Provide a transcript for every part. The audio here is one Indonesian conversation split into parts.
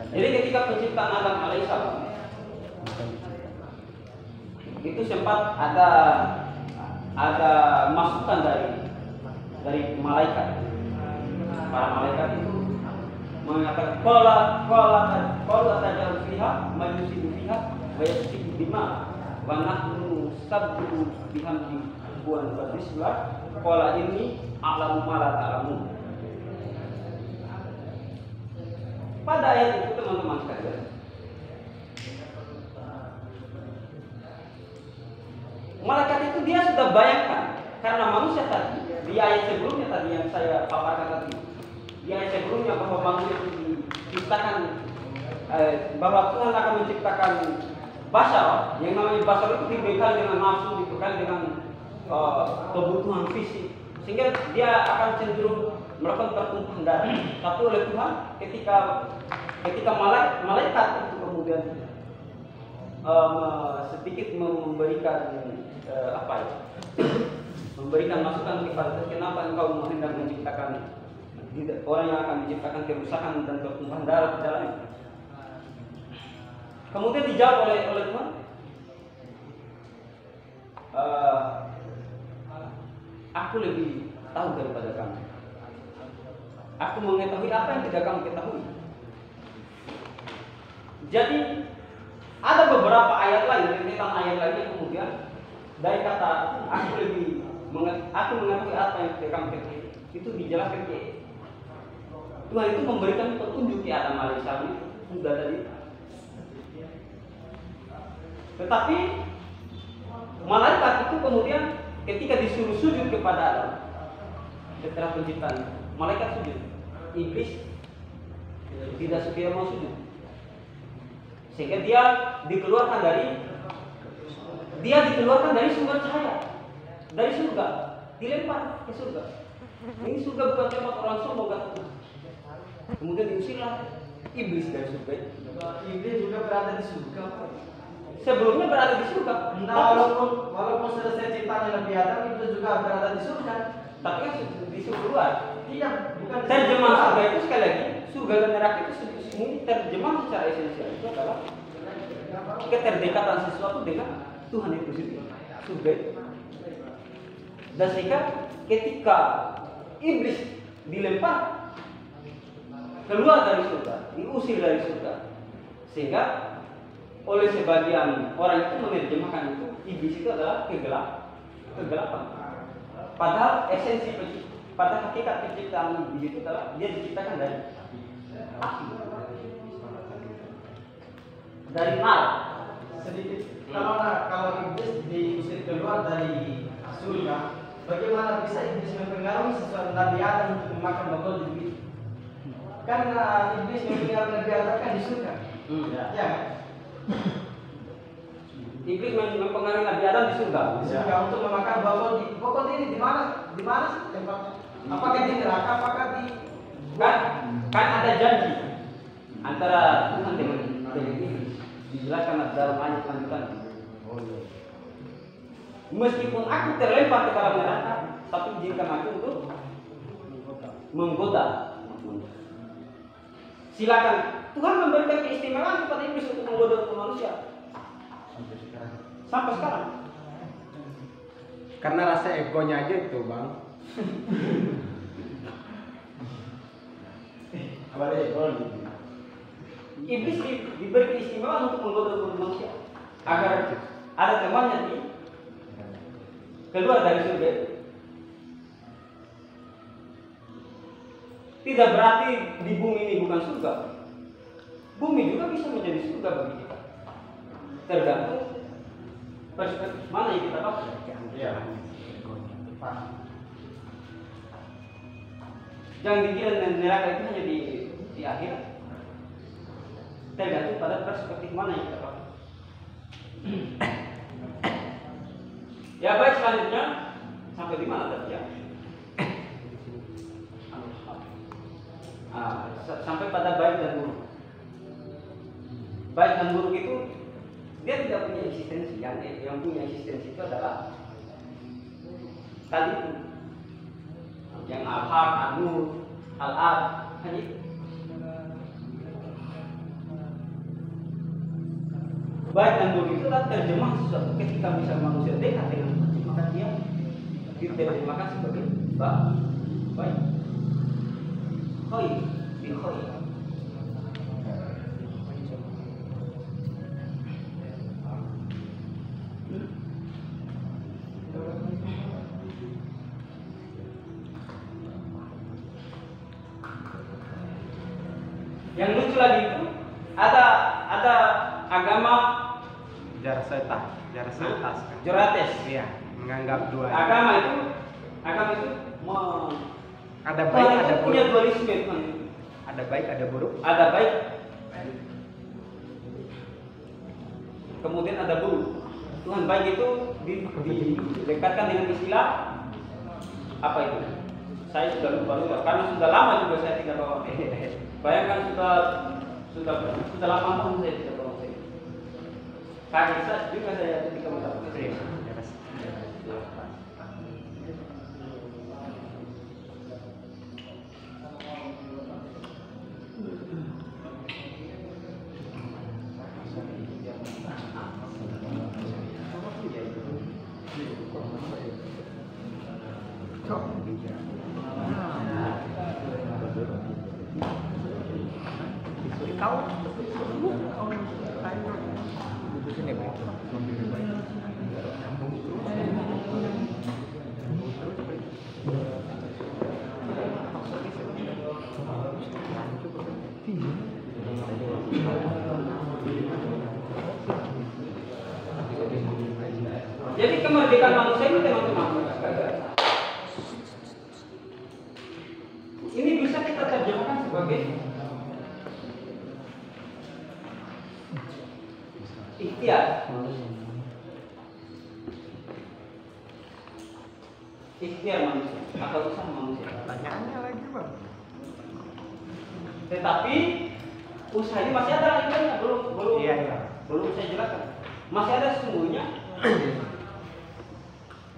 Jadi ketika penciptaan Adam alaihissalam itu sempat ada masukan dari malaikat. Para malaikat itu mengatakan qala tajal fiha majusidu fiha wa yasfiku dima wa nahnu sabbu bihamdi wa bismillah qala inni a'lamu ma la ta'lamun. Pada ayat itu teman-teman sekalian, malaikat itu dia sudah bayangkan, karena manusia tadi di ayat sebelumnya tadi yang saya paparkan tadi, di ayat sebelumnya bahwa manusia itu diciptakan, bahwa Tuhan akan menciptakan basar, yang namanya basar itu dibekali dengan nafsu, dibekali dengan kebutuhan fisik, sehingga dia akan cenderung melakukan pertumpahan darah. Tapi oleh Tuhan ketika malaikat itu kemudian sedikit memberikan memberikan masukan kepada kenapa engkau hendak menciptakan orang yang akan menciptakan kerusakan dan pertumpahan darah di dalamnya. Kemudian dijawab oleh Tuhan, aku lebih tahu daripada kamu. Aku mengetahui apa yang tidak kamu ketahui. Jadi ada beberapa ayat lain, rentetan ayat lain yang kemudian dari kata aku mengetahui apa yang tidak kamu ketahui itu dijelaskan ke Tuhan itu memberikan petunjuk ke Adam alaihissalam itu sudah tadi. Tetapi malaikat itu kemudian ketika disuruh sujud kepada Adam setelah penciptaan, malaikat sujud. Iblis tidak suka mau sujud, sehingga dia dikeluarkan dari sumber cahaya, dari surga, dilempar ke surga. Ini surga bukan tempat orang sombong, kemudian diusirlah iblis dari surga. Iblis juga berada di surga. Sebelumnya berada di surga. Walaupun selesai ciptanya Nabi Adam, itu juga berada di surga. Tapi kan disuruh keluar. Iya, bukan terjemah surga itu sekali lagi, surga dan neraka itu ini terjemah secara esensial itu adalah keterdekatan sesuatu dengan Tuhan itu sendiri. Surga itu. Dan sehingga ketika iblis dilempar keluar dari surga, diusir dari surga, sehingga oleh sebagian orang itu menerjemahkan itu iblis itu adalah kegelapan. Padahal esensi pada hakikat penciptaan iblis itu adalah dia diciptakan dari api, dari nar. Sedikit. Kalau iblis diusir keluar dari surga, bagaimana bisa iblis mempengaruhi sesuatu Nabi Adam untuk memakan bakul itu? Karena iblis mempengaruhi Nabi Adam kan di surga. Ya kan? Iblis mempengaruhi Nabi Adam di surga. Di surga untuk memakan bakul ini di mana? Di mana sih tempatnya? Apakah di neraka? Apakah di kan ada janji antara Tuhan dengan iblis. Dijelaskan dalam ayat lanjutan. Meskipun aku terlempar ke dalam neraka, tapi izinkan aku untuk menggoda. Silakan. Tuhan memberikan keistimewaan kepada iblis untuk menggoda manusia. Sampai sekarang. Karena rasa egonya aja itu, Bang. Iblis diberi keistimewaan untuk menggoda manusia agar ada temannya keluar dari surga. Tidak berarti di bumi ini bukan surga. Bumi juga bisa menjadi surga bagi kita. Tergantung perspektif mana yang kita pakai. Iya. Jangan dikira neraka itu hanya di akhirat. Tergantung pada perspektif mana yang kita pakai. Ya baik, selanjutnya sampai di mana tadi ya? Sampai pada baik dan buruk. Baik dan buruk itu dia tidak punya eksistensi. Yang punya eksistensi itu adalah tadi itu yang al-haq, an-nur, al-ad, hanya itu. baik dan buruk itu adalah terjemah sesuatu. Ketika misal manusia dekat dengan Tuhan, maka dia diterjemahkan sebagai baik. Hoi, di hoi. Yang lucu lagi itu ada agama Jarates. Iya, menganggap dua. Agama itu Ada baik, ada punya buruk. dualisme Tuhan. Ada baik, ada buruk. Ada baik, kemudian ada buruk. Tuhan baik itu didekatkan dengan istilah apa itu? Saya sudah lupa karena sudah lama juga saya tidak bawa. Bayangkan sudah 8 tahun saya tidak bawa. Kaget juga saya ketika mendapatkan itu. Jadi kemerdekaan manusia ini teman-teman, ini bisa kita terjemahkan sebagai ikhtiar. Ikhtiar manusia atau usaha manusia. Pertanyaannya lagi bang. Tetapi usaha ini masih ada ikannya, belum saya jelaskan. Masih ada sesungguhnya.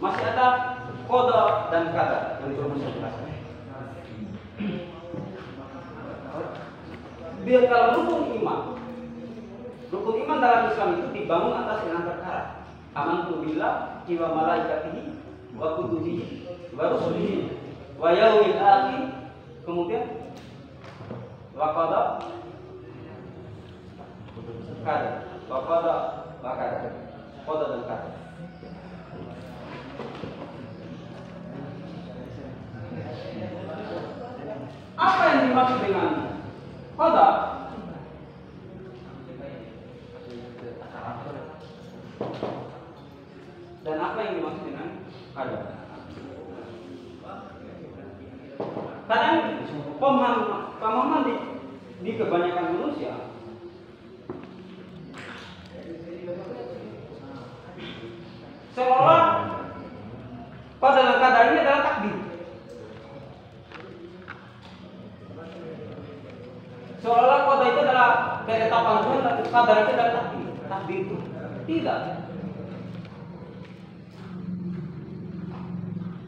Masih ada kode dan kata yang belum saya jelaskan. Biar kalau rukun iman dalam Islam itu dibangun atas 6 perkara. Amantu billah wa malaikatihi wa kutubihi wa rusulihi wa yaumil akhir, kemudian wa qada dan kata. Apa yang dimaksud dengan qada? Dan apa yang dimaksud dengan qada? Kadang pemahaman di kebanyakan manusia seolah qada dan qadar ini adalah takdir. Seolah qada itu adalah ketetapan Tuhan dan qadar itu adalah takdir itu. Tidak.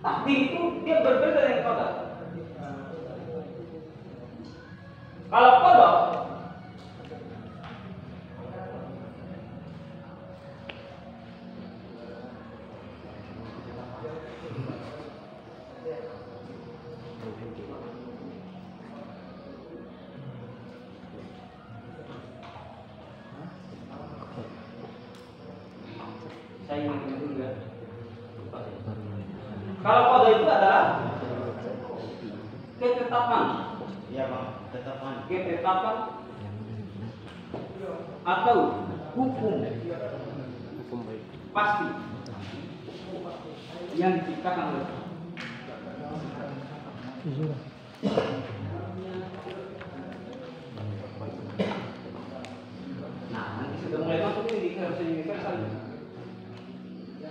Takdir itu dia berbeda dengan qadar. Kalau qadar saya ingin juga. Kalau qada itu adalah ketetapan. Ya bang, ketetapan. Ketetapan atau hukum pasti yang diciptakan oleh Tuhan. Nah, nanti sudah mulai masuk ini di versi universal.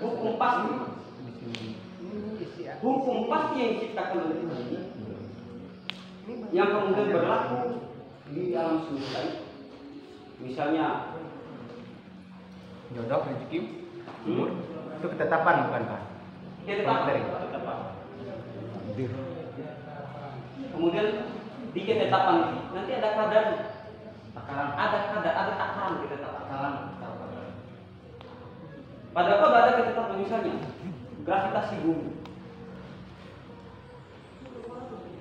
Hukum pasti. Hukum pasti yang diciptakan oleh Tuhan ini, yang kemudian berlaku di alam semesta ini. Misalnya Jodoh, rezeki, umur, itu ketetapan bukan pak? ketetapan. Kemudian di ketetapan ini nanti ada kadar, takaran, ada takaran ketetapan. Pada kode ada ketetapan misalnya gravitasi bumi.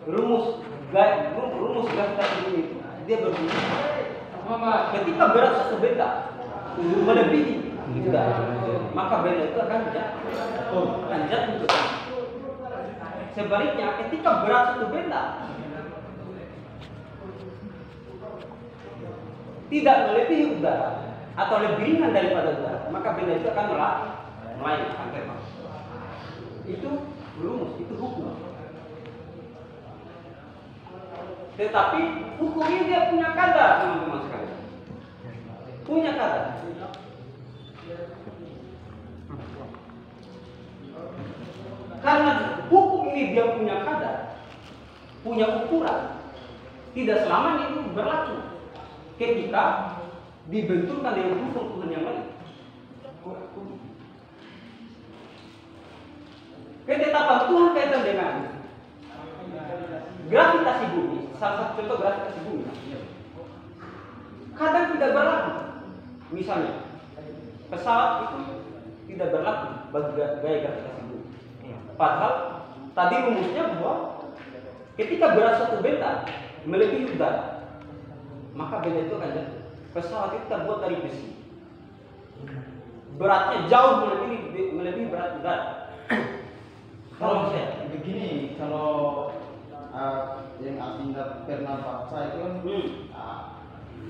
Rumus gravitasi bumi itu dia berbunyi ketika berat satu benda melebihi udara, maka benda itu akan jatuh. Sebaliknya ketika berat satu benda tidak melebihi udara atau lebih ringan daripada udara, maka benda itu akan melayang, akan terbang. Itu rumus, itu hukum. Tetapi hukum ini dia punya kadar, teman-teman sekalian. Punya kadar. Karena hukum ini dia punya kadar, punya ukuran, tidak selamanya itu berlaku ketika dibenturkan dengan hukum Tuhan yang lain. Ketetapan Tuhan kaitan dengan gravitasi bumi, salah satu contoh gravitasi bumi, kadang tidak berlaku. Misalnya, pesawat itu tidak berlaku bagi gaya gravitasi bumi. Padahal tadi rumusnya bahwa ketika berat satu benda melebihi udara, maka benda itu akan jatuh. Pesawat itu terbuat dari besi, beratnya jauh melebihi berat udara. Kalau saya begini, kalau yang Adinda pernah baca itu kan,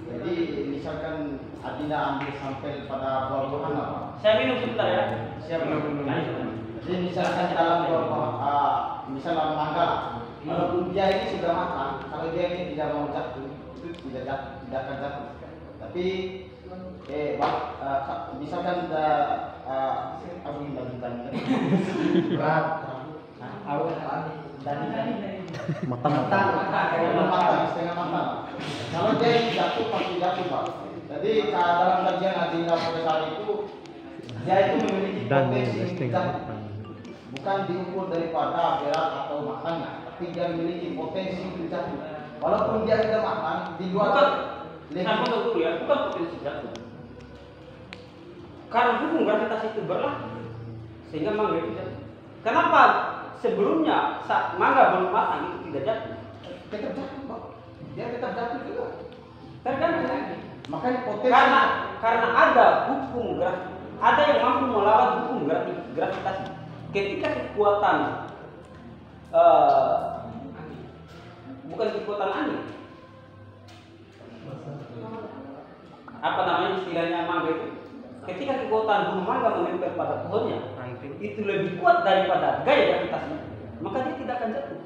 jadi misalkan Adinda ambil sampel pada buah-buahan apa? Saya minum sebentar ya. Siap minum. Jadi misalkan dalam buah-buah, misalnya mangga, walaupun dia ini sudah matang, kalau dia ini tidak mau jatuh, itu tidak akan jatuh. Tapi misalkan aku ingin berat, setengah matang. Kalau dia ini jatuh pasti jatuh, Pak. Jadi dalam kajian Adinda pada saat itu, dia itu memiliki potensi jatuh. Bukan diukur daripada berat atau matangnya, tapi dia memiliki potensi jatuh. Walaupun dia tidak matang, di luar saya mau dulu ya, bukan potensi jatuh. Karena hukum gravitasi itu berlaku, sehingga mangga itu jatuh. Kenapa sebelumnya saat mangga belum matang itu tidak jatuh? tetap jatuh, Pak. Dia tetap jatuh juga. Tergantung. Makanya potensi. Karena ada hukum gravitasi, ada yang mampu melawan hukum gravitasi. Ketika kekuatan bukan kekuatan angin, apa namanya istilahnya mangga itu? Ketika kekuatan buah mangga menempel pada pohonnya, itu lebih kuat daripada gaya gravitasinya, maka dia tidak akan jatuh.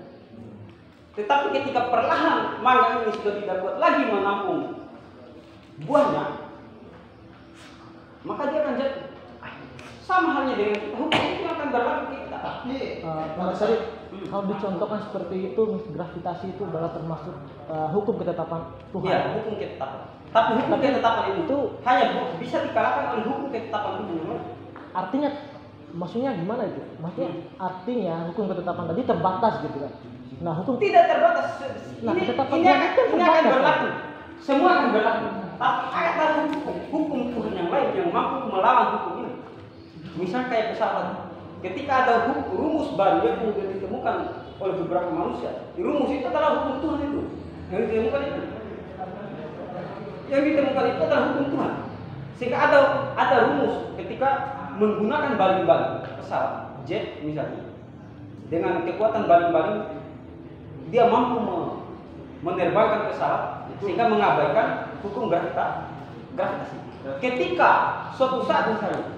Tetapi ketika perlahan mangga ini sudah tidak kuat lagi menampung buahnya, maka dia akan jatuh. Sama halnya dengan kita, hukum itu akan berlaku kita. Tapi Pak Syarif, kalau dicontohkan seperti itu, gravitasi itu adalah termasuk hukum ketetapan Tuhan. Iya, hukum ketetapan. Tapi hukum ketetapan itu hanya bisa dikalahkan oleh hukum ketetapan Tuhan. Artinya, maksudnya gimana itu? Maksudnya artinya hukum ketetapan tadi terbatas gitu kan? Nah, hukum Tidak terbatas. Nah, ketetapan Ini Tuhan kan akan terbatas, berlaku. Semua akan berlaku. Tapi ada hukum Tuhan yang lain yang mampu melawan hukum ini. Misal kayak pesawat, ketika ada rumus baru yang kemudian ditemukan oleh beberapa manusia, rumus itu adalah hukum Tuhan itu. Yang ditemukan itu adalah hukum Tuhan. Sehingga ada rumus ketika menggunakan baling-baling pesawat jet misalnya, dengan kekuatan baling-baling dia mampu menerbangkan pesawat sehingga mengabaikan hukum gravitasi. Ketika suatu saat misalnya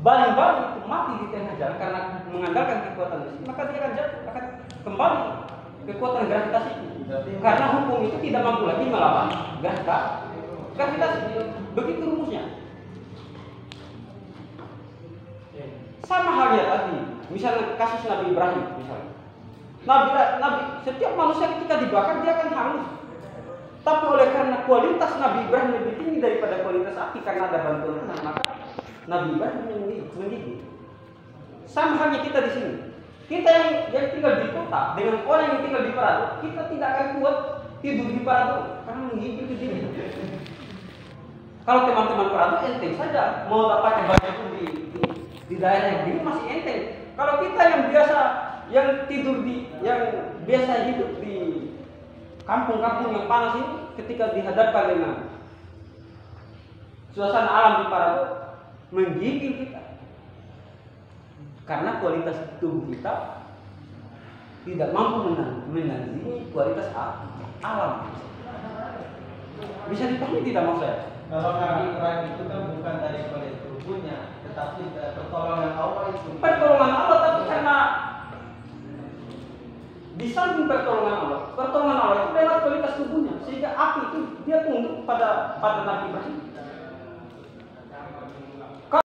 baling-baling itu mati di tengah jalan karena mengandalkan kekuatan mesin, maka dia akan jatuh, akan kembali kekuatan gravitasi itu. Karena hukum itu tidak mampu lagi melawan gravitasi. Begitu rumusnya. Sama halnya tadi, misalnya kasus Nabi Ibrahim, misalnya. Nabi setiap manusia ketika dibakar dia akan hangus. Tapi oleh karena kualitas Nabi Ibrahim lebih tinggi daripada kualitas api karena ada bantuan Tuhan, maka Nabi Ibrahim menggigit. Sama halnya kita di sini. Kita yang tinggal di kota dengan orang yang tinggal di Parado, kita tidak akan kuat tidur di Parado karena menggigit itu diri. Kalau teman-teman perantau enteng saja mau dapat banyak pun di daerah yang begini masih enteng. Kalau kita yang biasa yang tidur yang biasa hidup di kampung-kampung yang panas ini, ketika dihadapkan dengan suasana alam di Parabo, menggigil kita. Karena kualitas tubuh kita tidak mampu menandingi kualitas alam. Bisa dipahami tidak maksud saya? Kalau kami perang itu kan bukan dari kualitas tubuhnya, tetapi pertolongan Allah itu. Pertolongan Allah, tapi karena di samping pertolongan Allah itu lewat kualitas tubuhnya, sehingga api itu dia tunduk pada Nabi Ibrahim.